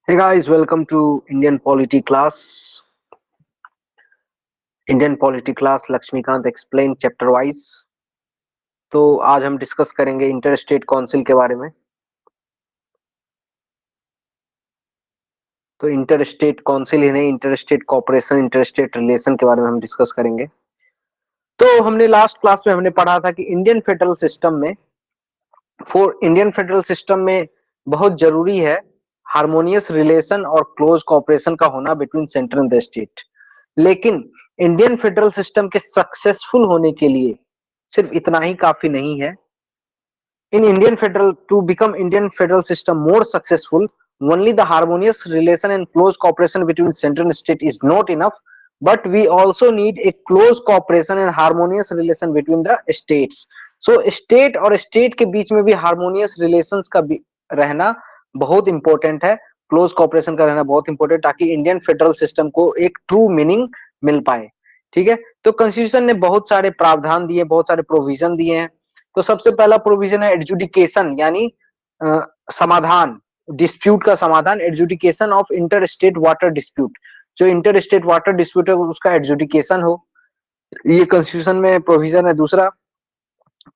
Hey guys, welcome to Indian Polity class. Indian Polity class Laxmikanth explain chapter wise. तो आज हम discuss करेंगे inter state council के बारे में। तो इंटर स्टेट काउंसिल ही नहीं, inter state cooperation, inter state relation के बारे में हम डिस्कस करेंगे। तो हमने लास्ट क्लास में हमने पढ़ा था कि इंडियन फेडरल सिस्टम में बहुत जरूरी है हार्मोनियस रिलेशन और क्लोज कॉपरेशन का होना between centre and the state. लेकिन इंडियन फेडरल सिस्टम के सक्सेसफुल होने के लिए सिर्फ इतना ही काफी नहीं है। In Indian federal to become Indian federal system more successful, only the harmonious relation and close cooperation between central and state is not enough, but we also need a close cooperation and harmonious relation between the states. So state और state के बीच में भी harmonious relations का भी रहना बहुत important है, close cooperation का रहना बहुत important, ताकि इंडियन फेडरल सिस्टम को एक ट्रू मीनिंग मिल पाए। ठीक है, तो कॉन्स्टिट्यूशन ने बहुत सारे प्रावधान दिए, बहुत सारे प्रोविजन दिए हैं। तो सबसे पहला प्रोविजन है एडजुडिकेशन, यानी समाधान, डिस्प्यूट का समाधान, adjudication of inter state water dispute. जो इंटर स्टेट वाटर डिस्प्यूट है उसका एडजुडिकेशन हो, ये कॉन्स्टिट्यूशन में प्रोविजन है। दूसरा,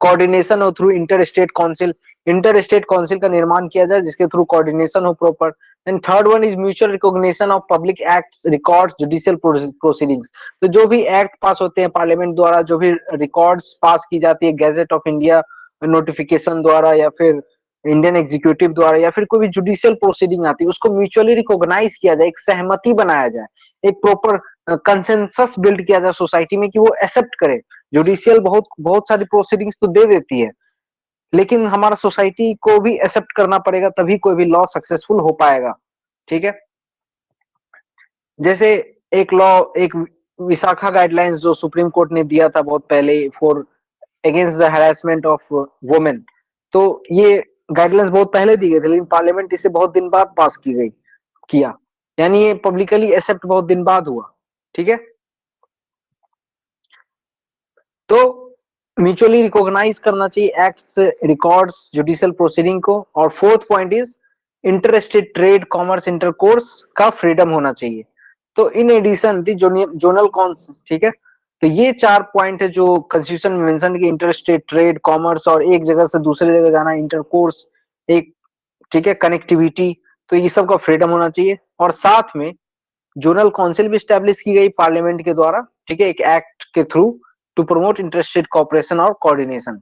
कोऑर्डिनेशन हो through enter state council, inter state council का निर्माण किया जाए जिसके थ्रू कोऑर्डिनेशन हो proper. And third one is mutual recognition of public acts, records, judicial proceedings. तो जो भी एक्ट पास होते हैं पार्लियामेंट द्वारा, जो भी रिकॉर्ड्स पास की जाती है गैजेट ऑफ इंडिया नोटिफिकेशन द्वारा, या फिर इंडियन एग्जीक्यूटिव द्वारा, या फिर कोई भी जुडिशियल प्रोसीडिंग आती है, उसको म्यूचुअली रिकॉग्नाइज किया जाए, एक सहमति बनाया जाए, एक प्रॉपर कंसेंसस बिल्ड किया जाए सोसाइटी में कि वो एक्सेप्ट करे। जुडिशियल बहुत बहुत सारी प्रोसीडिंग्स तो दे देती है, लेकिन हमारा सोसाइटी को भी एक्सेप्ट करना पड़ेगा, तभी कोई भी लॉ सक्सेसफुल हो पाएगा। ठीक है, जैसे एक विशाखा गाइडलाइंस जो सुप्रीम कोर्ट ने दिया था बहुत पहले for against the harassment of women, तो ये गाइडलाइंस बहुत पहले दी गई थी, लेकिन पार्लियामेंट इसे बहुत दिन बाद पास की गई किया, यानी ये पब्लिकली एक्सेप्ट बहुत दिन बाद हुआ। ठीक है, तो म्यूचुअली रिकॉग्नाइज करना चाहिए एक्ट्स, रिकॉर्ड्स, जुडिशियल प्रोसीडिंग को। और fourth point is interstate trade, commerce, intercourse का फ्रीडम होना चाहिए। तो in addition the zonal cons, ठीक है, तो ये चार पॉइंट है जो कॉन्स्टिट्यूशन में मेंशन की, इंटरस्टेट ट्रेड, कॉमर्स और एक जगह से दूसरी जगह जाना, इंटरकोर्स एक, ठीक है, कनेक्टिविटी, तो ये सब का फ्रीडम होना चाहिए। और साथ में जोनल काउंसिल भी स्टैब्लिश की गई पार्लियामेंट के द्वारा, ठीक है, एक एक्ट के through to promote interstate cooperation और कोऑर्डिनेशन।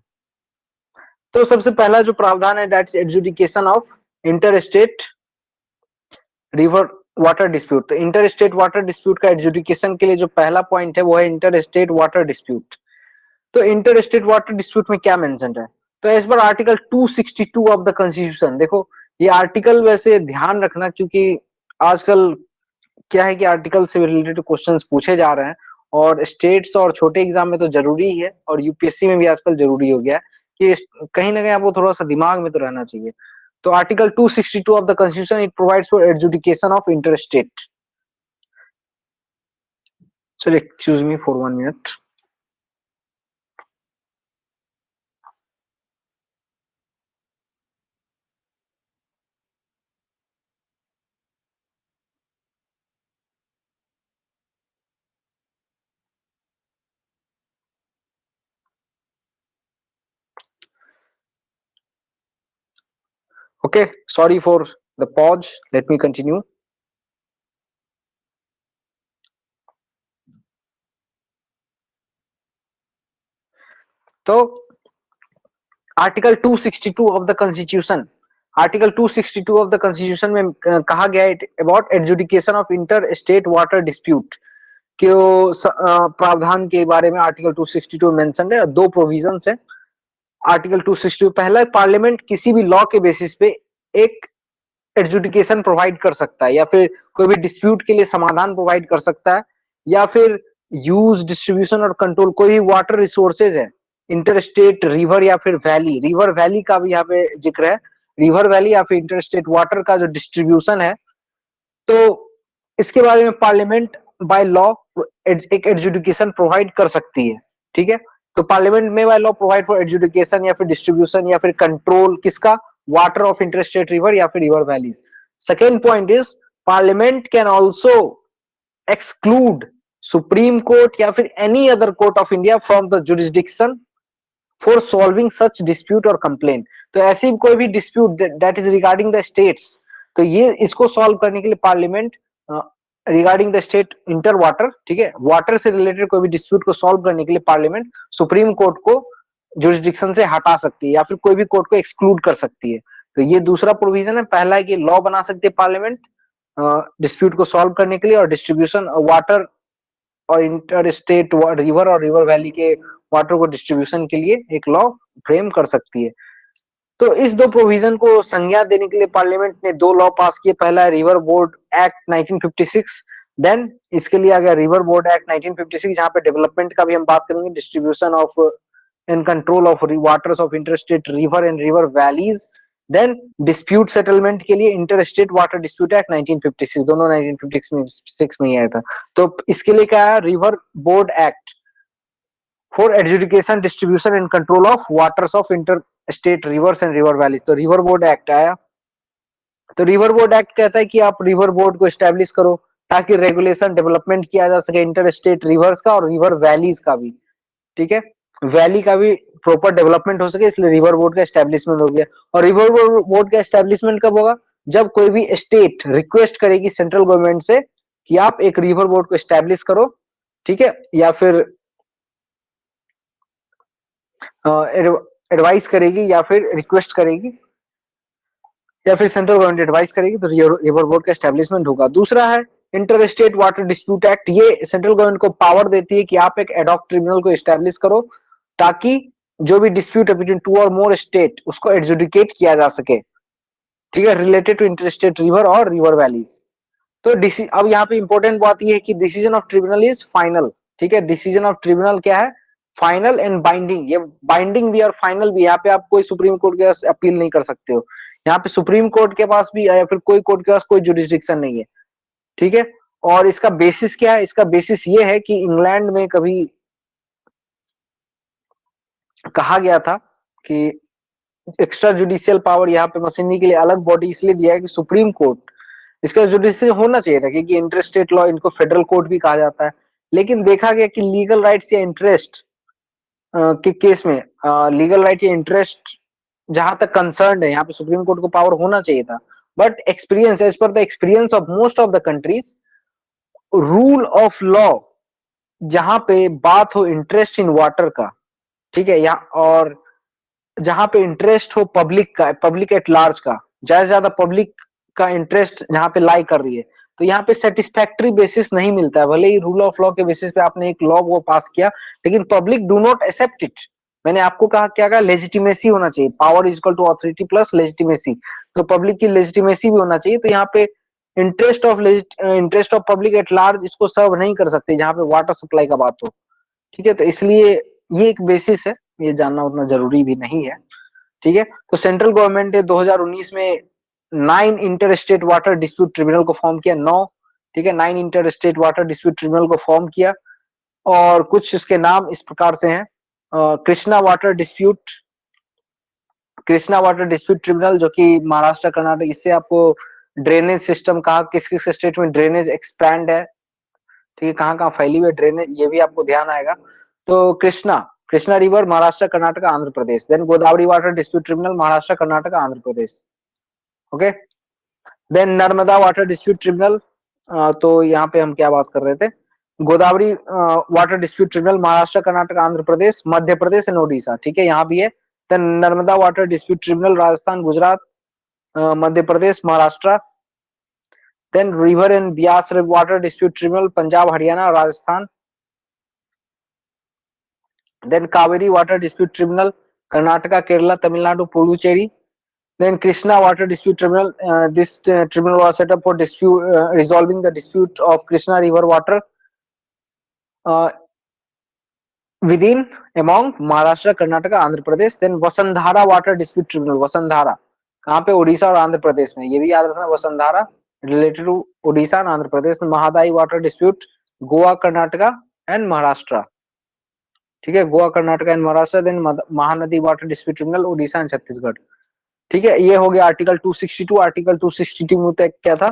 तो सबसे पहला जो प्रावधान है that is adjudication of inter state river water dispute. तो इंटर स्टेट वाटर डिस्प्यूट का एडजुडिकेशन के लिए जो पहला पॉइंट है वो है इंटर स्टेट वाटर डिस्प्यूट। तो इंटर स्टेट वाटर डिस्प्यूट में क्या मेंशन है? तो as per article 262 of the constitution, देखो ये आर्टिकल वैसे ध्यान रखना, क्योंकि आजकल क्या है कि आर्टिकल से रिलेटेड क्वेश्चंस पूछे जा रहे हैं, और स्टेट्स और छोटे एग्जाम में तो जरूरी ही है, और यूपीएससी में भी आजकल जरूरी हो गया है कि कहीं ना कहीं आपको थोड़ा सा दिमाग में तो रहना चाहिए। तो article 262 of the constitution it provides for adjudication of inter state. चलिए, excuse me for 1 minute. Okay, sorry for the pause, let me continue. तो article 262 of the constitution, article 262 of the constitution में कहा गया है about adjudication of inter state water dispute के प्रावधान के बारे में। आर्टिकल 262 मेंशन है, दो प्रोविजंस है। आर्टिकल 262 पहला, पार्लियामेंट किसी भी लॉ के बेसिस पे एक एडजुडिकेशन प्रोवाइड कर सकता है, या फिर कोई भी डिस्प्यूट के लिए समाधान प्रोवाइड कर सकता है, या फिर यूज, डिस्ट्रीब्यूशन और कंट्रोल, कोई भी वाटर रिसोर्सेज है, इंटर स्टेट रिवर या फिर वैली, रिवर वैली का भी यहाँ पे जिक्र है, रिवर वैली या फिर इंटर स्टेट वाटर का जो डिस्ट्रीब्यूशन है, तो इसके बारे में पार्लियामेंट बाय लॉ एक एडजुडिकेशन प्रोवाइड कर सकती है। ठीक है, तो पार्लियामेंट में by law provide for adjudication या फिर डिस्ट्रीब्यूशन या फिर कंट्रोल किसका, वाटर ऑफ इंटरस्टेट रिवर या फिर river valleys. Second point is Parliament can also exclude Supreme Court या फिर any other court of India from the jurisdiction for solving such dispute or complaint. तो ऐसी कोई भी dispute that is regarding the states, तो ये इसको solve करने के लिए parliament regarding the state inter water, ठीक है, वाटर से रिलेटेड कोई भी डिस्प्यूट को सॉल्व करने के लिए पार्लियामेंट सुप्रीम कोर्ट को जुरिस्डिक्शन से हटा सकती है या फिर कोई भी कोर्ट को एक्सक्लूड कर सकती है। तो ये दूसरा प्रोविजन है। पहला है कि लॉ बना सकती है पार्लियामेंट डिस्प्यूट को सॉल्व करने के लिए, और डिस्ट्रीब्यूशन वाटर और इंटर स्टेट रिवर और रिवर वैली के वाटर को डिस्ट्रीब्यूशन के लिए एक लॉ फ्रेम कर सकती है। तो इस दो प्रोविजन को संज्ञा देने के लिए पार्लियामेंट ने दो लॉ पास किए। पहला है रिवर बोर्ड एक्ट 1956, देन इसके लिए आ गया रिवर बोर्ड एक्ट 1956, जहां पे डेवलपमेंट का भी हम बात करेंगे, distribution of and control of waters of interstate river and river valleys. Then dispute settlement के लिए inter state water dispute act 1956, दोनों 1956 में ही आया था। तो इसके लिए क्या है, river board act for adjudication distribution and control of waters of inter state reverse and river valleys. तो रिवर बोर्ड एक्ट आया। तो रिवर बोर्ड एक्ट कहता है कि आप रिवर बोर्ड को एस्टेब्लिश करो ताकि रेगुलेशन डेवलपमेंट किया जा सके इंटर स्टेट रिवर्स का और रिवर वैलीज का भी, ठीक है, वैली का भी प्रॉपर डेवलपमेंट हो सके, इसलिए रिवर बोर्ड का एस्टेब्लिशमेंट हो गया। और रिवर बोर्ड का एस्टेब्लिशमेंट कब होगा, जब कोई भी स्टेट रिक्वेस्ट करेगी सेंट्रल गवर्नमेंट से कि आप एक रिवर बोर्ड को एस्टेब्लिश करो, ठीक है, या फिर एडवाइस करेगी या फिर रिक्वेस्ट करेगी या फिर सेंट्रल गवर्नमेंट एडवाइस करेगी, तो रिवर बोर्ड का एस्टेब्लिशमेंट होगा। दूसरा है inter state water dispute act. ये सेंट्रियल गवर्नमेंट को पावर देती है कि आप एक एडॉक ट्रिब्यूनल को एस्टेब्लिश करो ताकि जो भी डिस्प्यूट है बिटवीन टू और मोर स्टेट उसको एडजुडिकेट किया जा सके, ठीक है, related to inter state river और रिवर वैलीज। तो अब यहाँ पे इंपॉर्टेंट बात ये है कि decision of tribunal is final, ठीक है, डिसीजन ऑफ ट्रिब्यूनल क्या है, फाइनल एंड बाइंडिंग। ये बाइंडिंग भी और फाइनल भी। यहाँ पे आप कोई सुप्रीम कोर्ट के पास अपील नहीं कर सकते हो, यहाँ पे सुप्रीम कोर्ट के पास भी या फिर कोई कोर्ट के पास कोई जुरिस्डिक्शन नहीं है, ठीक है। और इसका बेसिस क्या है, इसका बेसिस ये है कि इंग्लैंड में कभी कहा गया था कि एक्स्ट्रा जुडिशियल पावर यहाँ पे मशीनरी के लिए अलग बॉडी इसलिए दिया है कि सुप्रीम कोर्ट, इसका जुडिशियल होना चाहिए था क्योंकि इंटरस्टेट लॉ, इनको फेडरल कोर्ट भी कहा जाता है। लेकिन देखा गया कि लीगल राइट्स या इंटरेस्ट के केस में लीगल राइट या इंटरेस्ट जहां तक कंसर्न है, यहाँ पे सुप्रीम कोर्ट को पावर होना चाहिए था। But experience, as per the experience of most of the countries, rule of law जहां पे बात हो इंटरेस्ट इन वाटर का, ठीक है, या और जहां पे इंटरेस्ट हो पब्लिक का, पब्लिक एट लार्ज का, ज्यादा से ज्यादा पब्लिक का इंटरेस्ट जहां पे लाई कर रही है, तो यहाँ पे सेटिस्फैक्ट्री बेसिस नहीं मिलता है। भले ही रूल ऑफ लॉ के बेसिस पे आपने एक लॉ वो पास किया, लेकिन public do not accept it. मैंने आपको कहा क्या कहा, लेजिटिमेसी होना चाहिए, power is equal to authority plus legitimacy. तो पब्लिक की लेजिटिमेसी भी होना चाहिए। तो यहाँ पे interest of public at large इसको सर्व नहीं कर सकते जहां पे वाटर सप्लाई का बात हो, ठीक है। तो इसलिए ये एक बेसिस है, ये जानना उतना जरूरी भी नहीं है, ठीक है। तो सेंट्रल गवर्नमेंट ने 2019 में 9 inter state water dispute tribunal को फॉर्म किया, 9, ठीक है, 9 inter state water dispute tribunal को फॉर्म किया। और कुछ इसके नाम इस प्रकार से हैं, Krishna water dispute, Krishna water dispute tribunal जो कि महाराष्ट्र कर्नाटक, इससे आपको ड्रेनेज सिस्टम कहा, किस किस स्टेट में ड्रेनेज एक्सपैंड है, ठीक है, कहाँ कहाँ फैली हुई है ड्रेनेज, ये भी आपको ध्यान आएगा। तो Krishna, Krishna river Maharashtra Karnataka Andhra Pradesh. Then Godavari water dispute tribunal Maharashtra Karnataka Andhra Pradesh, okay. Then Narmada water dispute tribunal, तो यहाँ पे हम क्या बात कर रहे थे, Godavari water dispute tribunal Maharashtra Karnataka Andhra Pradesh Madhya Pradesh and Odisha, ठीक है, यहाँ भी है। Then Narmada water dispute tribunal Rajasthan Gujarat Madhya Pradesh Maharashtra. Then river and Beas water dispute tribunal Punjab Haryana Rajasthan. Then Kaveri water dispute tribunal Karnataka Kerala Tamil Nadu Puducherry. Then Krishna Water Dispute Tribunal. This tribunal was set up for resolving the dispute of Krishna River water within among Maharashtra, Karnataka, Andhra Pradesh. Then Vasandhara Water Dispute Tribunal. Vasandhara कहाँ पे, उड़ीसा और आंध्र प्रदेश में, ये भी याद रखना, Vasundhara related to Orissa और Andhra Pradesh. Mahadayi water dispute Goa Karnataka and Maharashtra, ठीक है, Goa Karnataka and Maharashtra. Then Mahanadi water dispute tribunal Orissa and Chhattisgarh, ठीक है, ये हो गया आर्टिकल 262। आर्टिकल 262 में क्या था?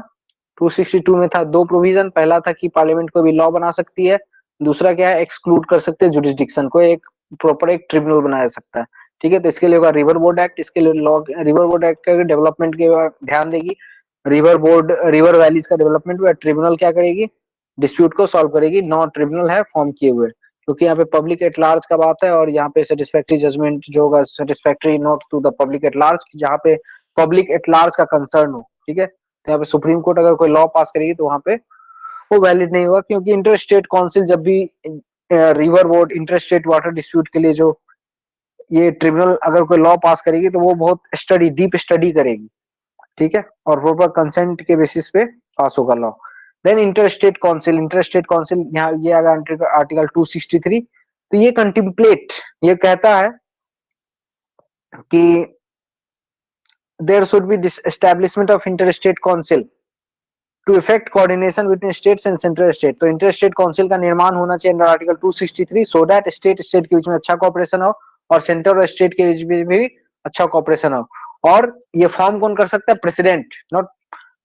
262 में था दो प्रोविजन। पहला था कि पार्लियामेंट कोई भी लॉ बना सकती है, दूसरा क्या है, एक्सक्लूड कर सकते हैं जुरिस्डिक्शन को, एक प्रॉपर एक ट्रिब्यूनल बनाया जा सकता है। ठीक है, तो इसके लिए होगा रिवर बोर्ड एक्ट। इसके लिए लॉ, रिवर बोर्ड एक्ट का डेवलपमेंट के ध्यान देगी। रिवर बोर्ड रिवर वैलीज का डेवलपमेंट हुआ, ट्रिब्यूनल क्या करेगी, डिस्प्यूट को सॉल्व करेगी। नौ ट्रिब्यूनल है फॉर्म किए हुए, क्योंकि यहाँ पे पब्लिक एट लार्ज का बात है, और यहाँ पे सेटिस्फैक्ट्री जजमेंट जो होगा, satisfactory note to the public at large, जहाँ पे पब्लिक एट लार्ज का कंसर्न हो। ठीक है, तो यहाँ पे सुप्रीम कोर्ट अगर कोई लॉ पास करेगी तो वहां पे वो वैलिड नहीं होगा, क्योंकि इंटर स्टेट काउंसिल जब भी river board inter state water dispute के लिए जो ये ट्रिब्यूनल अगर कोई लॉ पास करेगी तो वो बहुत स्टडी, डीप स्टडी करेगी। ठीक है, और प्रॉपर कंसेंट के बेसिस पे पास होगा law. Then inter state council, inter state council यहाँ ये आगा आर्टिकल 263। तो ये कंटिम्पलेट, ये कहता है कि there should be establishment of inter state council to effect coordination between states and central state. तो इंटर स्टेट काउंसिल का निर्माण होना चाहिए under article 263, so that state state के बीच में अच्छा कोऑपरेशन हो और सेंटर और स्टेट के बीच में भी अच्छा कोऑपरेशन हो। और ये फॉर्म कौन कर सकता है? President, not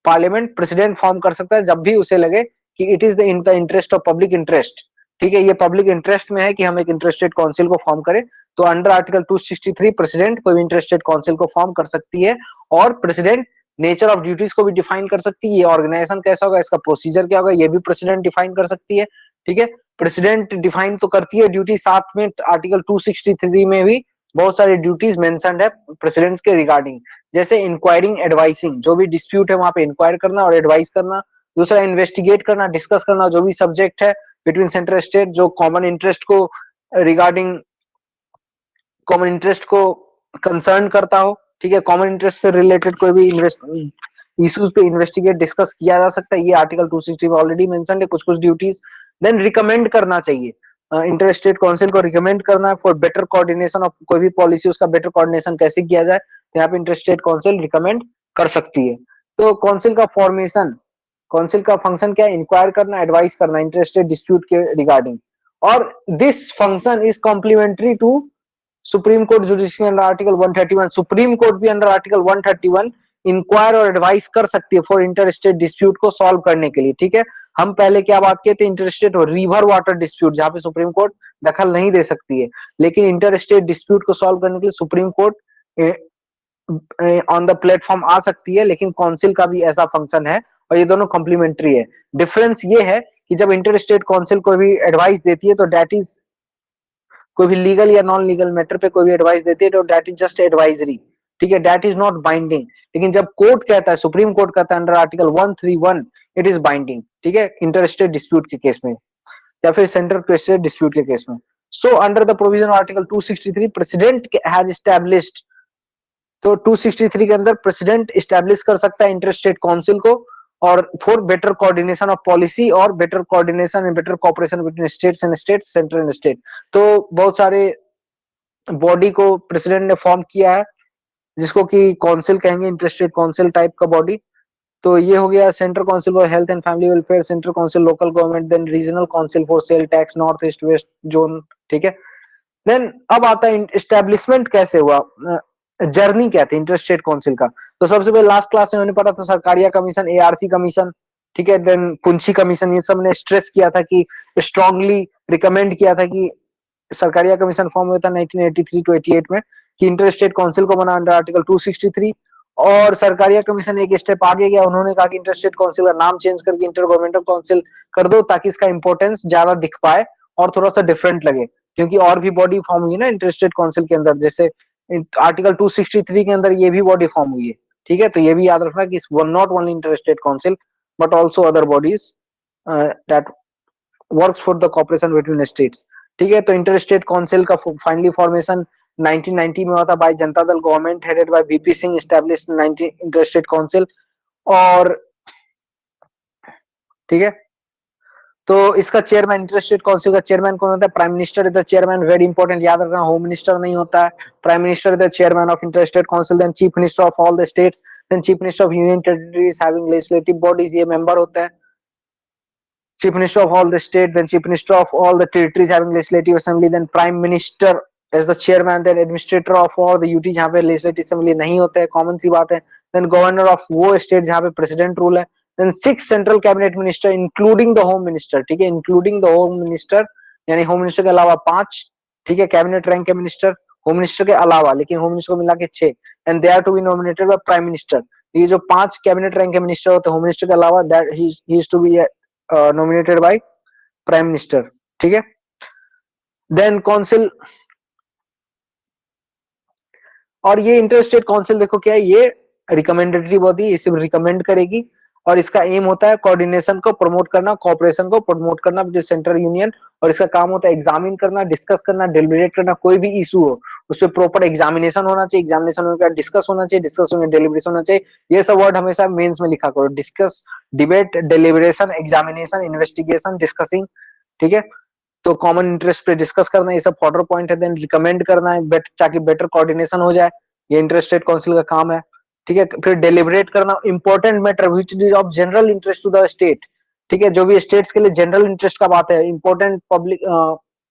parliament. President form कर सकता है जब भी उसे लगे कि it is in the interest of public interest. ठीक है, ये पब्लिक इंटरेस्ट में है कि हम एक इंटरेस्टेड काउंसिल को फॉर्म करें, तो अंडर आर्टिकल 263 प्रेसिडेंट कोई भी इंटरेस्टेड काउंसिल को फॉर्म कर सकती है। और प्रेसिडेंट नेचर ऑफ ड्यूटीज को भी डिफाइन कर सकती है, ये ऑर्गेनाइजेशन कैसा होगा, इसका प्रोसीजर क्या होगा, ये भी प्रेसिडेंट डिफाइन कर सकती है। ठीक है, प्रेसिडेंट डिफाइन तो करती है ड्यूटी, साथ में आर्टिकल 263 में भी बहुत सारी ड्यूटीज मेंशन्ड है प्रेसिडेंट्स के रिगार्डिंग, जैसे इंक्वायरिंग, एडवाइसिंग, जो भी डिस्प्यूट है वहां पे इंक्वायर करना और एडवाइस करना। दूसरा इन्वेस्टिगेट करना, डिस्कस करना जो भी सब्जेक्ट है बिटवीन सेंट्रल स्टेट, जो कॉमन इंटरेस्ट को रिगार्डिंग, कॉमन इंटरेस्ट को कंसर्न करता हो। ठीक है, कॉमन इंटरेस्ट से रिलेटेड कोई भी इश्यूज पे इन्वेस्टिगेट, डिस्कस किया जा सकता है। ये आर्टिकल 260 में ऑलरेडी मेंशन्ड है कुछ कुछ ड्यूटीज। देन रिकमेंड करना चाहिए, इंटर स्टेट काउंसिल को रिकमेंड करना है फॉर बेटर कोऑर्डिनेशन ऑफ कोई भी पॉलिसी, उसका बेटर कोऑर्डिनेशन कैसे किया जाए, तो यहाँ पे इंटर स्टेट काउंसिल रिकमेंड कर सकती है। तो काउंसिल का फॉर्मेशन, काउंसिल का फंक्शन क्या है? इंक्वायर करना, एडवाइस करना इंटर स्टेट डिस्प्यूट के रिगार्डिंग। और this function is complementary to supreme court judiciary under article 131। Supreme court भी अंडर आर्टिकल 131 इंक्वायर और एडवाइस कर सकती है फॉर इंटर स्टेट डिस्प्यूट को सॉल्व करने के लिए। ठीक है, हम पहले क्या बात किए थे, इंटर स्टेट और रिवर वाटर डिस्प्यूट, जहां पे सुप्रीम कोर्ट दखल नहीं दे सकती है, लेकिन इंटर स्टेट डिस्प्यूट को सॉल्व करने के लिए supreme court on the platform आ सकती है, लेकिन काउंसिल का भी ऐसा फंक्शन है, और ये दोनों कॉम्प्लीमेंट्री है। डिफरेंस ये है कि जब इंटर स्टेट काउंसिल कोई भी एडवाइस देती है तो दैट इज कोई भी लीगल या नॉन लीगल मैटर पे कोई भी एडवाइस देती है तो दैट इज जस्ट एडवाइजरी। ठीक है, दैट इज नॉट बाइंडिंग। लेकिन जब कोर्ट कहता है, सुप्रीम कोर्ट कहता है under article 131, it is binding. ठीक है, इंटर स्टेट डिस्प्यूट के केस में या फिर सेंटर टू स्टेट डिस्प्यूट के केस में। So under the provision article 263 president has established, तो 263 के अंदर प्रेसिडेंट इस्टेब्लिश कर सकता है इंटर स्टेट काउंसिल को, और for better coordination of policy और better coordination and better cooperation between states and state, central and state. तो बहुत सारे बॉडी को प्रेसिडेंट ने फॉर्म किया है, जिसको कि काउंसिल कहेंगे, इंटर स्टेट काउंसिल टाइप का बॉडी। तो ये हो गया central council for health and family welfare, central council local government, then regional council for sale tax north east west zone. ठीक है, देन अब आता है एस्टेब्लिशमेंट कैसे हुआ, जर्नी क्या थी इंटर स्टेट काउंसिल का। तो सबसे पहले लास्ट क्लास में मैंने पढ़ा था सरकारिया कमीशन, एआरसी कमीशन। ठीक है, देन पुंछी कमीशन, ये सब ने स्ट्रेस किया था कि स्ट्रांगली रिकमेंड किया था कि सरकारिया कमीशन फॉर्म हुआ था 1983 टू 88 में, कि इंटर स्टेट काउंसिल को बना अंडर आर्टिकल 263। और सरकारिया कमीशन एक स्टेप आगे गया, उन्होंने कहा कि इंटर स्टेट काउंसिल का नाम चेंज करके इंटर गवर्नमेंटल काउंसिल कर दो, ताकि इसका इंपॉर्टेंस ज्यादा दिख पाए और थोड़ा सा डिफरेंट लगे, क्योंकि और भी बॉडी फॉर्म हुई ना इंटर स्टेट काउंसिल के अंदर, जैसे आर्टिकल 263 के अंदर ये भी बॉडी फॉर्म हुई है। ठीक है, तो ये भी याद रखना कि not only inter state council but also other bodies that works for the cooperation between states. ठीक है, तो इंटर स्टेट काउंसिल का फाइनली फॉर्मेशन 1990 में हुआ था bye Janata Dal government headed by VP Singh, established 19 inter state council. और ठीक है, तो इसका चेयरमैन, इंटर स्टेट काउंसिल का चेयरमैन कौन होता है? Prime minister is the chairman, very important, याद रखना, होम मिनिस्टर नहीं होता है। Prime minister is the chairman of inter state council, then chief minister of all the states, then chief minister of union territories having legislative bodies, ये member होते हैं। Chief Minister of all the state, then Chief Minister of all the territories having legislative assembly, then Prime Minister as the chairman, then administrator of all the UT, जहाँ पे legislative assembly नहीं होता है, common सी बात है। Then governor of वो state जहाँ पे प्रेसिडेंट रूल है। Then 6 central cabinet minister including the home minister, ठीक है, इंक्लूडिंग द होम मिनिस्टर, यानी होम मिनिस्टर के अलावा 5, ठीक है, कैबिनेट रैंक के मिनिस्टर होम मिनिस्टर के अलावा, लेकिन होम मिनिस्टर को मिला के 6। And they are to be nominated by prime minister. ये जो 5 कैबिनेट रैंक के मिनिस्टर होते हैं होम मिनिस्टर के अलावा, that he is to be nominated by prime minister, ठीक है। देन काउंसिल, और ये इंटर स्टेट काउंसिल देखो क्या है, ये रिकमेंडेटरी बॉडी, इसे रिकमेंड करेगी और इसका एम होता है कोऑर्डिनेशन को प्रमोट करना, कोऑपरेशन को प्रमोट करना विद सेंट्रल यूनियन। और इसका काम होता है एग्जामिन करना, डिस्कस करना, डिलिबरेट करना, कोई भी इशू हो उस पर प्रॉपर एग्जामिनेशन होना चाहिए, एग्जामिनेशन होने के बाद डिस्कस होना चाहिए, डिस्कस होने डिलिबरेशन होना चाहिए। ये सब वर्ड हमेशा मेंस में लिखा करो, discuss, debate, डिलिबरेशन, examination, investigation, discussing, ठीक है। तो कॉमन इंटरेस्ट पे डिस्कस करना, ये सब फॉर्डर पॉइंट है। देन रिकमेंड करना है ताकि बेटर कोऑर्डिनेशन हो जाए, ये इंटर स्टेट काउंसिल का काम है, ठीक है। फिर डेलिब्रेट करना important matter which is of general interest to the state, ठीक है, जो भी स्टेट्स के लिए जनरल इंटरेस्ट का बात है, इंपॉर्टेंट पब्लिक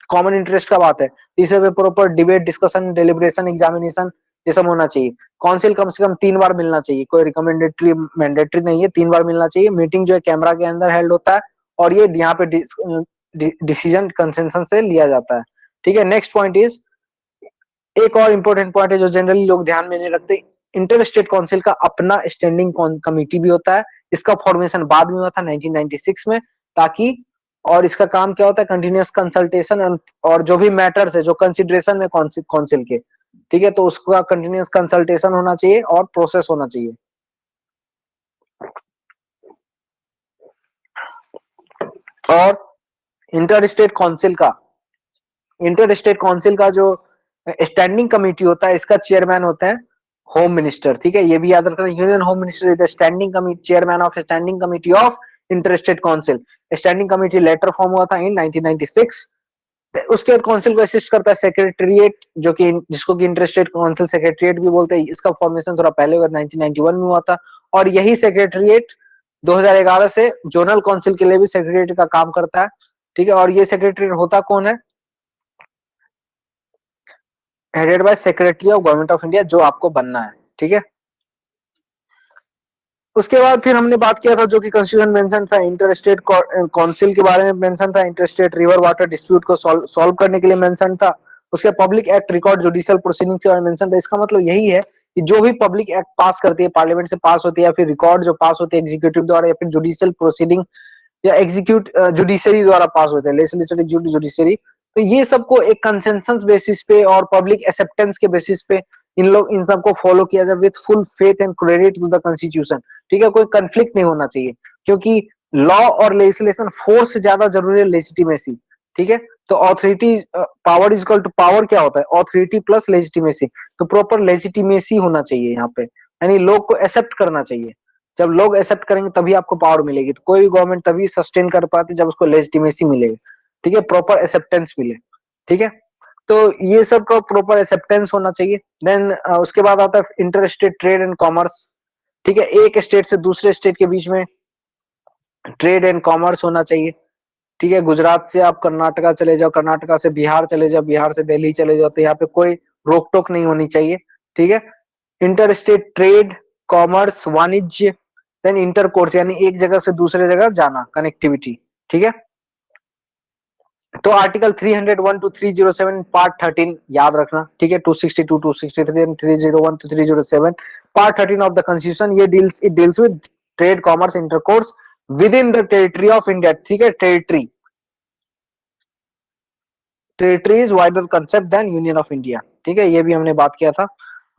कॉमन इंटरेस्ट का बात है, इसे पे proper debate, discussion, deliberation, examination, ये सब होना चाहिए। काउंसिल कम से कम 3 बार मिलना चाहिए, कोई रिकमेंडेटरी मैंडेटरी नहीं है, 3 बार मिलना चाहिए। मीटिंग जो है कैमरा के अंदर हेल्ड होता है और ये यहाँ पे डिसीजन कंसेंसस से लिया जाता है, ठीक है। नेक्स्ट पॉइंट इज, एक और इंपॉर्टेंट पॉइंट है जो जनरली लोग ध्यान में नहीं रखते, इंटर स्टेट काउंसिल का अपना स्टैंडिंग कमिटी भी होता है। इसका फॉर्मेशन बाद में हुआ था 1996 में, ताकि, और इसका काम क्या होता है, कंटिन्यूअस कंसल्टेशन और जो भी मैटर्स है जो कंसिडरेशन में काउंसिल के, ठीक है, तो उसका कंटिन्यूअस कंसल्टेशन होना चाहिए और प्रोसेस होना चाहिए। और इंटर स्टेट काउंसिल का जो स्टैंडिंग कमेटी होता है, इसका चेयरमैन होता है होम मिनिस्टर, ठीक है, ये भी याद रखना, union home minister is the standing committee, chairman of standing committee of inter state council. Standing committee later form हुआ था इन 1996। उसके बाद काउंसिल को असिस्ट करता है सेक्रेटरीट, जो कि जिसको कि इंटर स्टेट काउंसिल सेक्रेटरीट भी बोलते हैं। इसका फॉर्मेशन थोड़ा पहले हुआ, 1991 में हुआ था। और यही सेक्रेटरीट 2011 से जोनल काउंसिल के लिए भी सेक्रेटरीट का काम करता है, ठीक है। और ये सेक्रेटरी होता कौन है, headed by secretary of government of India, जो आपको बनना है, ठीक है। उसके बाद फिर हमने बात किया था जो कि कॉन्स्टिट्यूशन मेंशन था, इंटर स्टेट काउंसिल के बारे में मेंशन था, inter state river water dispute को सॉल्व करने के लिए मेंशन था। उसके public act record judicial proceeding के बारे में मेंशन था। इसका मतलब यही है कि जो भी पब्लिक एक्ट पास करती है, पार्लियामेंट से पास होती है, या फिर रिकॉर्ड जो पास होती है एग्जीक्यूटिव द्वारा, या फिर जुडिशियल प्रोसीडिंग या एग्जीक्यूट जुडिशरी द्वारा पास होते हैं, लेजिस्लेटिव जुडिशरी, तो ये सबको एक कंसेंसस बेसिस पे और पब्लिक एक्सेप्टेंस के बेसिस पे इन सबको फॉलो किया जाए with full faith and credit to the constitution, ठीक है। कोई कंफ्लिक्ट नहीं होना चाहिए, क्योंकि लॉ और लेजिस्लेशन फोर्स से ज्यादा जरूरी है लेजिटिमेसी, ठीक है। तो authority power is equal to power, क्या होता है, ऑथोरिटी प्लस लेजिटिमेसी। तो प्रॉपर लेजिटिमेसी होना चाहिए यहाँ पे, यानी लोग को एक्सेप्ट करना चाहिए। जब लोग एक्सेप्ट करेंगे तभी आपको पावर मिलेगी। तो कोई भी गवर्नमेंट तभी सस्टेन कर पाती जब उसको लेजिटिमेसी मिलेगी, ठीक है, प्रॉपर एक्सेप्टेंस मिले, ठीक है। तो ये सब का प्रॉपर एक्सेप्टेंस होना चाहिए। देन उसके बाद आता है inter state trade and commerce, ठीक है, एक स्टेट से दूसरे स्टेट के बीच में ट्रेड एंड कॉमर्स होना चाहिए, ठीक है। गुजरात से आप कर्नाटका चले जाओ, कर्नाटका से बिहार चले जाओ, बिहार से दिल्ली चले जाओ, तो यहाँ पे कोई रोक टोक नहीं होनी चाहिए, ठीक है। इंटर स्टेट ट्रेड, कॉमर्स, वाणिज्य, देन इंटर कोर्स, यानी एक जगह से दूसरे जगह जाना, कनेक्टिविटी, ठीक है। तो आर्टिकल 301 टू 307 पार्ट 13 याद रखना, ठीक है, 262 263 and 301 to 307 part 13 of the constitution, ये deals with trade, commerce, intercourse with in the territory of India, ठीक है। Territory is wider concept than union of India, ठीक है, ये भी हमने बात किया था।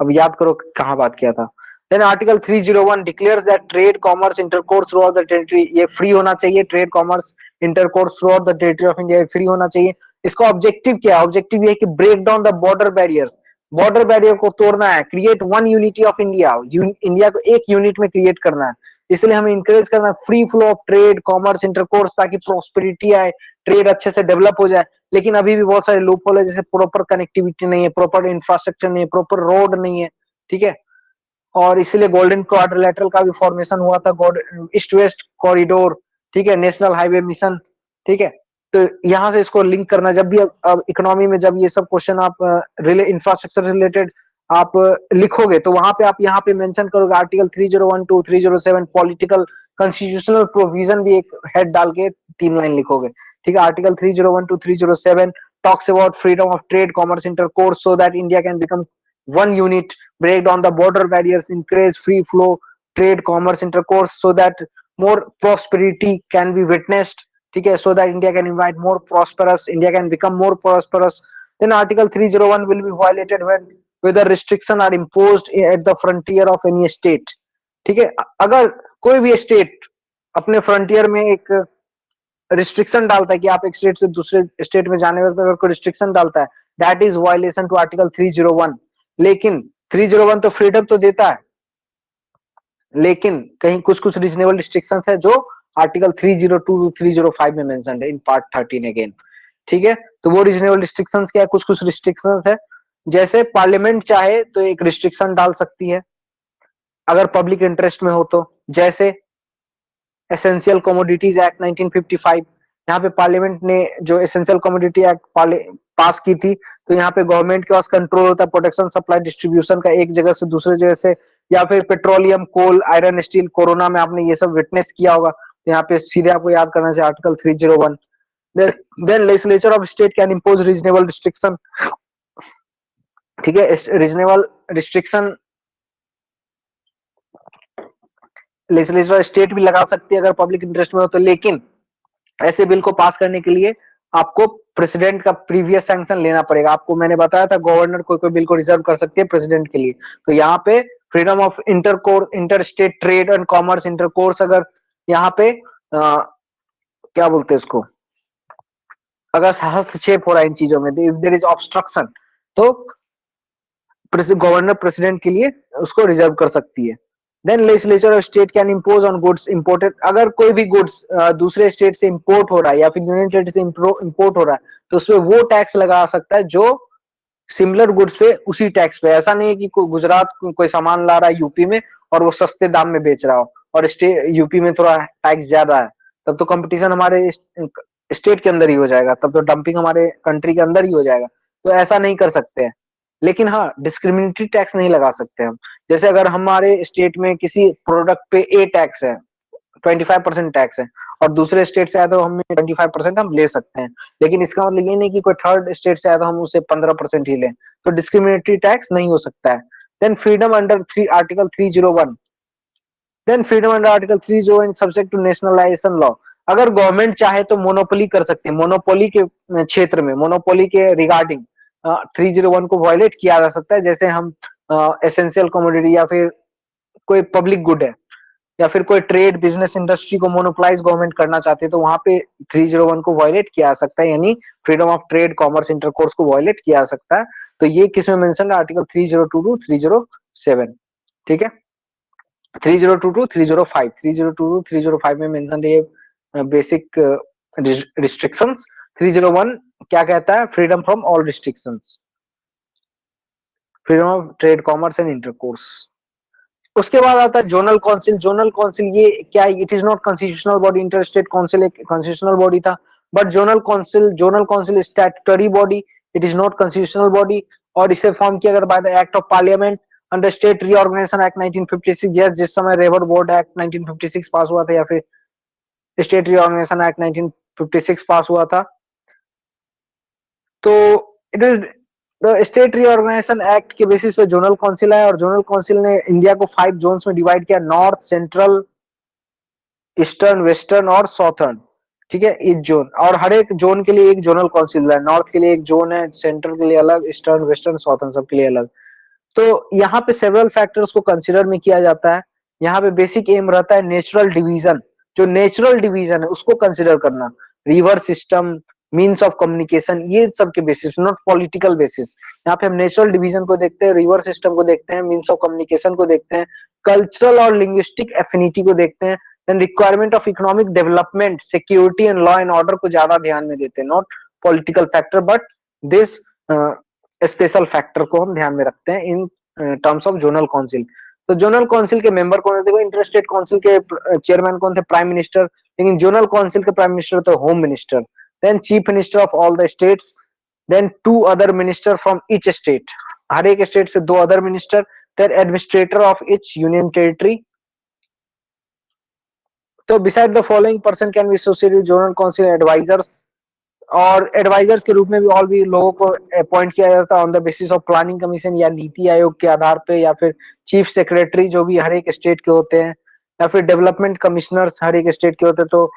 अब याद करो कहाँ बात किया था। Then article 301 declares that trade, commerce, intercourse throughout the territory, ये फ्री होना चाहिए। Trade, commerce, intercourse throughout the territory of India free होना चाहिए। इसका ऑब्जेक्टिव क्या है, ऑब्जेक्टिव ये है कि break down the border barriers, border barrier को तोड़ना है, create one unity of India, India को एक यूनिट में क्रिएट करना है। इसलिए हमें इंकरेज करना है free flow of trade, commerce, intercourse, ताकि प्रोस्पेरिटी आए, ट्रेड अच्छे से डेवलप हो जाए। लेकिन अभी भी बहुत सारे लूप होल है, जैसे प्रॉपर कनेक्टिविटी नहीं है, प्रॉपर इंफ्रास्ट्रक्चर नहीं है, प्रॉपर रोड नहीं है, ठीक है। और इसीलिए गोल्डन क्वाड्रिलेटरल का भी फॉर्मेशन हुआ था, ईस्ट वेस्ट कॉरिडोर, ठीक है, नेशनल हाईवे मिशन, ठीक है। तो यहाँ से इसको लिंक करना, जब भी अब इकोनॉमी में जब ये सब क्वेश्चन आप इंफ्रास्ट्रक्चर से रिलेटेड आप लिखोगे, तो वहां पे आप यहाँ पे मेंशन करोगे आर्टिकल 3012 307 पॉलिटिकल कॉन्स्टिट्यूशनल प्रोविजन भी एक हेड डाल के 3 लाइन लिखोगे, ठीक है। Article 3012 307 talks about freedom of trade, commerce, intercourse, so that India can become one unit, break down the border barriers, encourage free flow trade, commerce, intercourse, so that more prosperity can be witnessed, ठीक है, so that India can invite more prosperous, India can become more prosperous. Then Article 301 will be violated when whether restriction are imposed at the frontier of any state, ठीक है। अगर कोई भी state अपने frontier में एक रिस्ट्रिक्शन डालता है कि आप एक स्टेट से दूसरे स्टेट में जाने में अगर कोई रिस्ट्रिक्शन डालता है, that is violation to article 301। लेकिन 301 तो फ्रीडम तो देता है, लेकिन कहीं कुछ कुछ रीजनेबल रिस्ट्रिक्शंस है जो आर्टिकल 302 305 में मेंशन्ड है इन पार्ट 13 अगेन, ठीक है। तो वो रीजनेबल रिस्ट्रिक्शंस क्या है, कुछ कुछ रिस्ट्रिक्शंस है, जैसे पार्लियामेंट चाहे तो एक रिस्ट्रिक्शन डाल सकती है अगर पब्लिक इंटरेस्ट में हो तो, जैसे एसेंशियल कमोडिटीज एक्ट 1955। यहाँ पे पार्लियामेंट ने जो एसेंशियल कमोडिटी एक्ट पास की थी, तो यहाँ पे गवर्नमेंट के पास कंट्रोल होता है प्रोटेक्शन सप्लाई डिस्ट्रीब्यूशन का एक जगह से दूसरे जगह से, या फिर पेट्रोलियम कोल आयरन स्टील, कोरोना में आपने ये सब विटनेस किया होगा, तो यहाँ पे सीधे आपको याद करना चाहिए article 301। Then legislature of state can impose reasonable restriction, ठीक है। रीजनेबल रिस्ट्रिक्शन लेजिस्लेचर स्टेट भी लगा सकती है अगर पब्लिक इंटरेस्ट में हो तो, लेकिन ऐसे बिल को पास करने के लिए आपको प्रेसिडेंट का प्रीवियस सैंक्शन लेना पड़ेगा। आपको मैंने बताया था गवर्नर कोई कोई बिल को रिजर्व कर सकती है प्रेसिडेंट के लिए, तो यहाँ पे freedom of inter state trade and commerce intercourse, अगर यहाँ पे क्या बोलते हैं इसको, अगर हस्तक्षेप हो रहा है इन चीजों में, इफ देयर इज ऑब्स्ट्रक्शन, तो गवर्नर प्रेसिडेंट के लिए उसको रिजर्व कर सकती है। Then legislature of state can impose on goods imported, अगर कोई भी गुड्स दूसरे स्टेट से इंपोर्ट हो रहा है या फिर यूनियन टेरिटरी से इंपोर्ट हो रहा है, तो उसपे वो टैक्स लगा सकता है जो सिमिलर गुड्स पे उसी टैक्स पे। ऐसा नहीं है कि कोई गुजरात कोई सामान ला रहा है यूपी में और वो सस्ते दाम में बेच रहा हो और यूपी में थोड़ा टैक्स ज्यादा है, तब तो कंपटीशन हमारे स्टेट के अंदर ही हो जाएगा, तब तो डंपिंग हमारे कंट्री के अंदर ही हो जाएगा। तो ऐसा नहीं कर सकते हैं। लेकिन हाँ, डिस्क्रिमिनेटरी टैक्स नहीं लगा सकते हम, जैसे अगर हमारे स्टेट में किसी प्रोडक्ट पे ए टैक्स है, 25% टैक्स है, और दूसरे स्टेट से आया तो हम 25% हम ले सकते हैं, लेकिन इसका मतलब ये नहीं कि कोई थर्ड स्टेट से आया तो हम उसे 15% ही लें, तो डिस्क्रिमिनेटरी टैक्स नहीं हो सकता है। Then freedom under article 301, then freedom under article 301 subject to nationalisation law, अगर गवर्नमेंट चाहे तो मोनोपोली कर सकती है, मोनोपोली के क्षेत्र में, मोनोपोली के रिगार्डिंग 301 को वायलेट किया जा सकता है। जैसे हम एसेंशियल कमोडिटी या फिर कोई पब्लिक गुड है या फिर कोई ट्रेड बिजनेस इंडस्ट्री को मोनोपोलाइज गवर्नमेंट करना चाहती है, तो वहां पे 301 को वायलेट किया जा सकता है, यानी freedom of trade commerce intercourse को वायलेट किया जा सकता है। तो ये किस में मेंशन है, आर्टिकल 3022 307, ठीक है। 3022 305 3022 305 में मेंशन है ये बेसिक रिस्ट्रिक्शंस। 301 क्या कहता है, freedom from all restrictions, freedom of trade commerce and intercourse. उसके बाद आता है जोनल काउंसिल। जोनल काउंसिल ये क्या है, it is not constitutional body, inter state council एक कॉन्स्टिट्यूशनल बॉडी था, but zonal council statutory body, it is not constitutional body, और इसे फॉर्म किया गया by the act of parliament under state reorganisation act 1956। Yes, जिस समय रेवर board act 1956 पास हुआ था या फिर स्टेट रीऑर्गेनाइजेशन एक्ट 1956 पास हुआ था, तो it is the state reorganisation act के बेसिस पे जोनल काउंसिल है, और जोनल काउंसिल ने इंडिया को 5 जोन्स में डिवाइड किया, नॉर्थ, सेंट्रल, ईस्टर्न, वेस्टर्न और साउथर्न, ठीक है, इस जोन, और हर एक जोन के लिए एक जोनल काउंसिल है, नॉर्थ के लिए एक जोन है, सेंट्रल के लिए अलग, ईस्टर्न, वेस्टर्न, साउथर्न सबके लिए अलग। तो यहाँ पे सेवरल फैक्टर्स को कंसिडर में किया जाता है। यहाँ पे बेसिक एम रहता है नेचुरल डिवीजन, जो नेचुरल डिवीजन है उसको कंसिडर करना, river system, means of communication, ये सब के बेसिस, नॉट पॉलिटिकल बेसिस। यहाँ पे हम नेचुरल डिवीजन को देखते हैं, रिवर सिस्टम को देखते हैं, मीन्स ऑफ कम्युनिकेशन को देखते हैं, कल्चरल और लिंग्विस्टिक एफिनिटी को देखते हैं, then requirement of economic development, security and law and order को ज्यादा ध्यान में देते हैं, not political factor, but this special factor को हम ध्यान में रखते हैं in terms of zonal council. तो जोनल काउंसिल के मेंबर कौन है, देखो इंटर स्टेट काउंसिल के चेयरमैन कौन थे, प्राइम मिनिस्टर, लेकिन जोनल काउंसिल के प्राइम मिनिस्टर तो home minister. then chief minister of all the states, then 2 other minister from each state, हर एक स्टेट से 2 other minister, then administrator of each union territory. तो beside the following person can be associated with zonal council advisers, और advisers के रूप में भी और भी लोगों को अपॉइंट किया जाता है on the basis of planning commission या नीति आयोग के आधार पे, या फिर चीफ सेक्रेटरी जो भी हर एक स्टेट के होते हैं, या फिर डेवलपमेंट कमिश्नर्स हर एक स्टेट के होते हैं। तो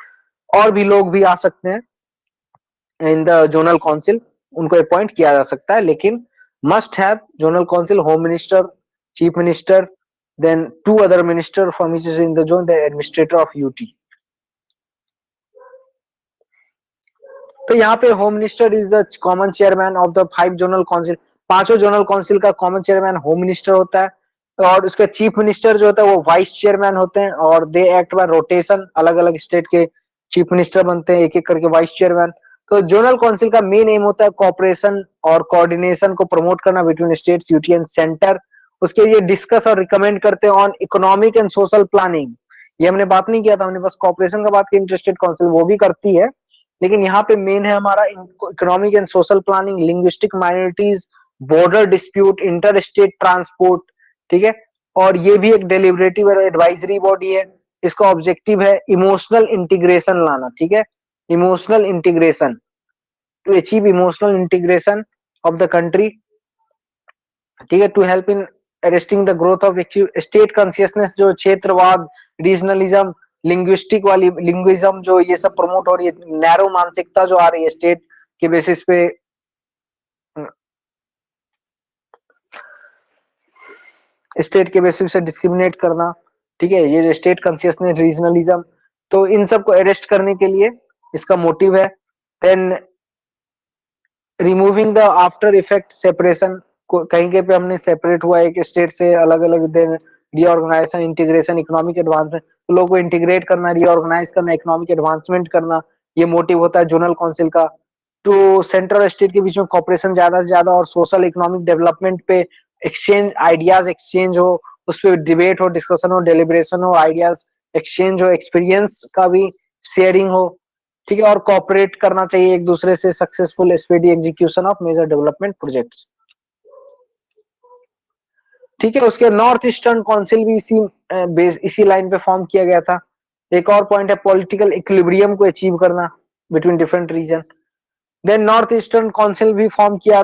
और भी लोग भी आ सकते हैं इन द जोनल काउंसिल, उनको अपॉइंट किया जा सकता है, लेकिन must have zonal council home minister, chief minister, then 2 other minister from each in the zone, the administrator of UT. तो यहाँ पे home minister is the common chairman of the 5 zonal council, पांचों zonal council का common chairman home minister होता है, और उसके chief minister जो होता है वो वाइस चेयरमैन होते हैं, और दे एक्ट बाय रोटेशन, अलग अलग स्टेट के चीफ मिनिस्टर बनते हैं एक एक करके वाइस चेयरमैन। तो जोनल काउंसिल का मेन एम होता है कॉपरेशन और कोऑर्डिनेशन को प्रमोट करना between states, UT and centre. उसके लिए डिस्कस और रिकमेंड करते हैं on economic and social planning. ये हमने बात नहीं किया था, हमने बस कॉपरेशन का बात की, इंटरेस्टेड काउंसिल वो भी करती है, लेकिन यहाँ पे मेन है हमारा economic and social planning, linguistic minorities, border dispute, inter state transport, ठीक है। और ये भी एक डेलिबरेटिव और एडवाइजरी बॉडी है। इसका ऑब्जेक्टिव है इमोशनल इंटीग्रेशन लाना, ठीक है, emotional integration, to achieve emotional integration of the country, ठीक है, to help in arresting the growth of state consciousness, जो क्षेत्रवाद, रीजनलिज्म, लिंग्विस्टिक वाली लिंग्विज्म जो ये सब प्रमोट हो रही है, नैरो मानसिकता जो आ रही है स्टेट के बेसिस पे, स्टेट के बेसिस से डिस्क्रिमिनेट करना, ठीक है, ये जो स्टेट कॉन्शियसनेस, रीजनलिज्म, तो इन सब को अरेस्ट करने के लिए इसका मोटिव है। Then removing the after effect separation, कहीं के पे हमने सेपरेट हुआ एक स्टेट से अलग अलग, then reorganisation, integration, economic advancement, तो लोगों को इंटीग्रेट करना, रीऑर्गेनाइज करना, इकोनॉमिक एडवांसमेंट करना, ये मोटिव होता है जोनल काउंसिल का। तो सेंट्रल स्टेट के बीच में कॉपरेशन ज्यादा से ज्यादा और सोशल इकोनॉमिक डेवलपमेंट पे एक्सचेंज, आइडियाज एक्सचेंज हो, उस पर डिबेट हो, डिस्कशन हो, डेलिब्रेशन हो, आइडियाज एक्सचेंज हो, एक्सपीरियंस का भी शेयरिंग हो, ठीक है, और कॉपरेट करना चाहिए एक दूसरे से, successful speedy execution of major development projects, ठीक है। उसके नॉर्थ ईस्टर्न काउंसिल भी इसी लाइन पे फॉर्म किया गया था। एक और पॉइंट है पॉलिटिकल इक्विलिब्रियम को अचीव करना between different region. Then north eastern council भी फॉर्म किया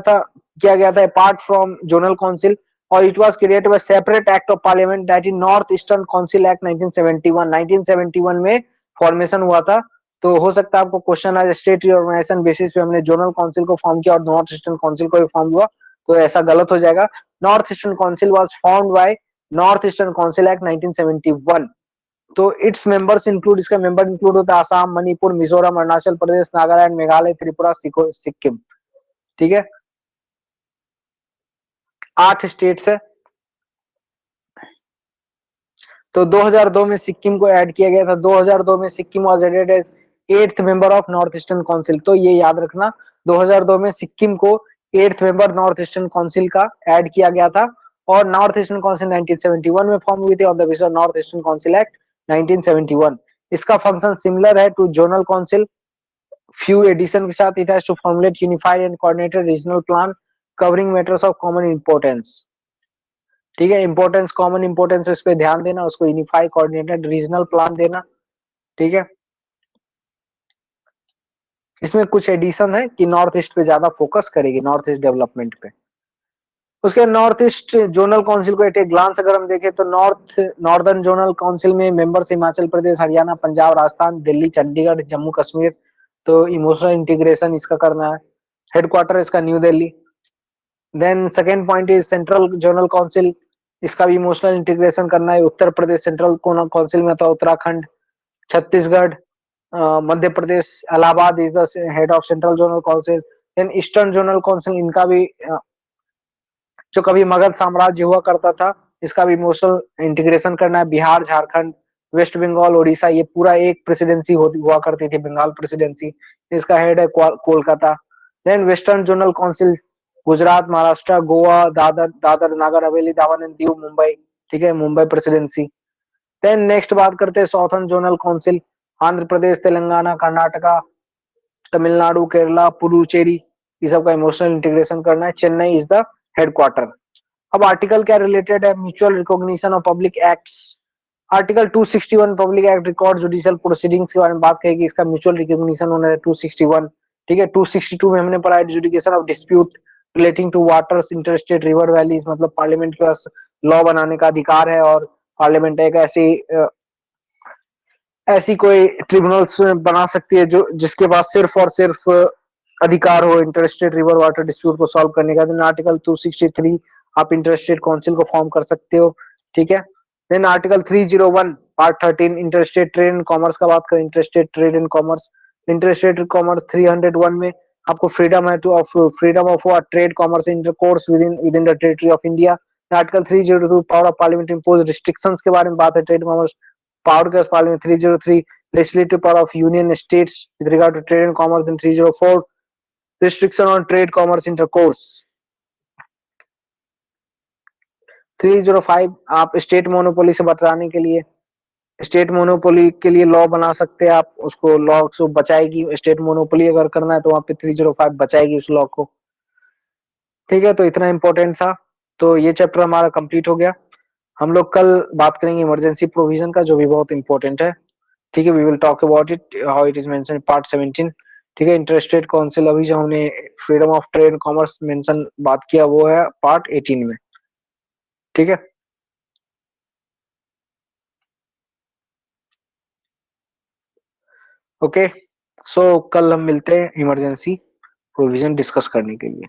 गया था अपार्ट फ्रॉम जोनल काउंसिल, और it was created by separate act of parliament, that is north eastern council act 1971 में फॉर्मेशन हुआ था। तो हो सकता है आपको क्वेश्चन आज स्टेट रिऑर्गेनाइजेशन बेसिस पे हमने जोनल काउंसिल को फॉर्म किया और नॉर्थ ईस्टर्न काउंसिल को भी फॉर्म हुआ, तो ऐसा गलत हो जाएगा। North eastern council was formed by north eastern council act 1971। तो इट्स मेंबर्स इंक्लूड, इसका मेंबर इंक्लूड होता है आसाम, मणिपुर, मिजोरम, अरुणाचल प्रदेश, नागालैंड, मेघालय, त्रिपुरा, सिक्किम, ठीक है, 8 स्टेट्स है। तो 2002 में सिक्किम को ऐड किया गया था। 2002 में Sikkim was added as 8th member of north eastern council. तो ये याद रखना, 2002 में सिक्किम को 8th member north eastern council का ऐड किया गया था, और नॉर्थ ईस्टर्न काउंसिल 1971 में फॉर्म हुई थी on the basis of north eastern council act 1971। इसका फंक्शन सिमिलर है to zonal council, few addition के साथ। It has to formulate unified and coordinated regional plan covering matters of common importance, ठीक है, importance, common importance, इस पे ध्यान देना, उसको यूनिफाइड कोऑर्डिनेटेड रीजनल प्लान देना, ठीक है। इसमें कुछ एडिशन है कि नॉर्थ ईस्ट पे ज्यादा फोकस करेगी, नॉर्थ ईस्ट डेवलपमेंट पे। उसके नॉर्थ ईस्ट जोनल काउंसिल को एट ए ग्लांस अगर हम देखें तो नॉर्दर्न जोनल काउंसिल में मेंबर्स हिमाचल प्रदेश, हरियाणा, पंजाब, राजस्थान, दिल्ली, चंडीगढ़, जम्मू कश्मीर। तो इमोशनल इंटीग्रेशन इसका करना है, हेडक्वार्टर इसका new Delhi. Then second point is central zonal council, इसका भी इमोशनल इंटीग्रेशन करना है। उत्तर प्रदेश सेंट्रल काउंसिल में था, Uttarakhand, Chhattisgarh, Madhya Pradesh, Allahabad is the head of central zonal council. Then eastern zonal council, इनका भी जो कभी मगध साम्राज्य हुआ करता था, इसका भी इमोशनल इंटीग्रेशन करना है। बिहार, झारखंड, वेस्ट बंगाल, उड़ीसा, ये पूरा एक प्रेसिडेंसी हुआ करती थी, बंगाल प्रेसिडेंसी। इसका हेड है Kolkata. Then western zonal council, Gujarat, Maharashtra, Goa, Dadar Dadar Nagar Haveli, दामन एंड दीव, मुंबई, ठीक है, मुंबई प्रेसिडेंसी। देन नेक्स्ट बात करते हैं southern zonal council, Andhra Pradesh, Telangana, Karnataka, Tamil Nadu, Kerala, Puducherry, ये सब का इमोशनल इंटीग्रेशन करना है। Chennai is the headquarter. अब आर्टिकल क्या रिलेटेड है, mutual recognition of public acts. Article 261 public act record judicial proceedings के बारे में बात करेगी, इसका म्यूचुअल रिकॉग्निशन होना है 261। ठीक है, 262 में हमने पढ़ा adjudication of dispute relating to waters, interstate, river valleys, मतलब पार्लियामेंट के पास लॉ बनाने का अधिकार है और पार्लियामेंट एक ऐसी कोई ट्रिब्यूनल्स बना सकती है जो जिसके पास सिर्फ और सिर्फ अधिकार हो इंटरस्टेट रिवर वाटर डिस्प्यूट को सॉल्व करने का। देन आर्टिकल 263 आप इंटरस्टेट काउंसिल को फॉर्म कर सकते हो। ठीक है, then article 301 part 13 interstate trade and commerce का बात करें, interstate trade and commerce. Interstate commerce 301 में आपको फ्रीडम है to of freedom of trade commerce intercourse with in the territory of India. Article 302 power of parliament impose restrictions के बारे में बात है ट्रेड कॉमर्स पावर के parliament. 303 legislative power of union states with regard to trade and commerce, in 304 restriction on trade commerce intercourse। 305 आप state monopoly से बचाने के लिए, स्टेट मोनोपोली के लिए लॉ बना सकते हैं आप, उसको लॉ को बचाएगी। स्टेट मोनोपोली अगर करना है तो वहां पे 305 बचाएगी उस लॉ को। ठीक है, तो इतना इंपॉर्टेंट था। तो ये चैप्टर हमारा कंप्लीट हो गया। हम लोग कल बात करेंगे इमरजेंसी प्रोविजन का, जो भी बहुत इंपॉर्टेंट है। ठीक है, we will talk about it how it is mention part 17। ठीक है, इंटरस्टेट काउंसिल, अभी जो हमने freedom of trade commerce mention बात किया वो है पार्ट 18 में। ठीक है, ओके। सो कल हम मिलते हैं इमरजेंसी प्रोविजन डिस्कस करने के लिए।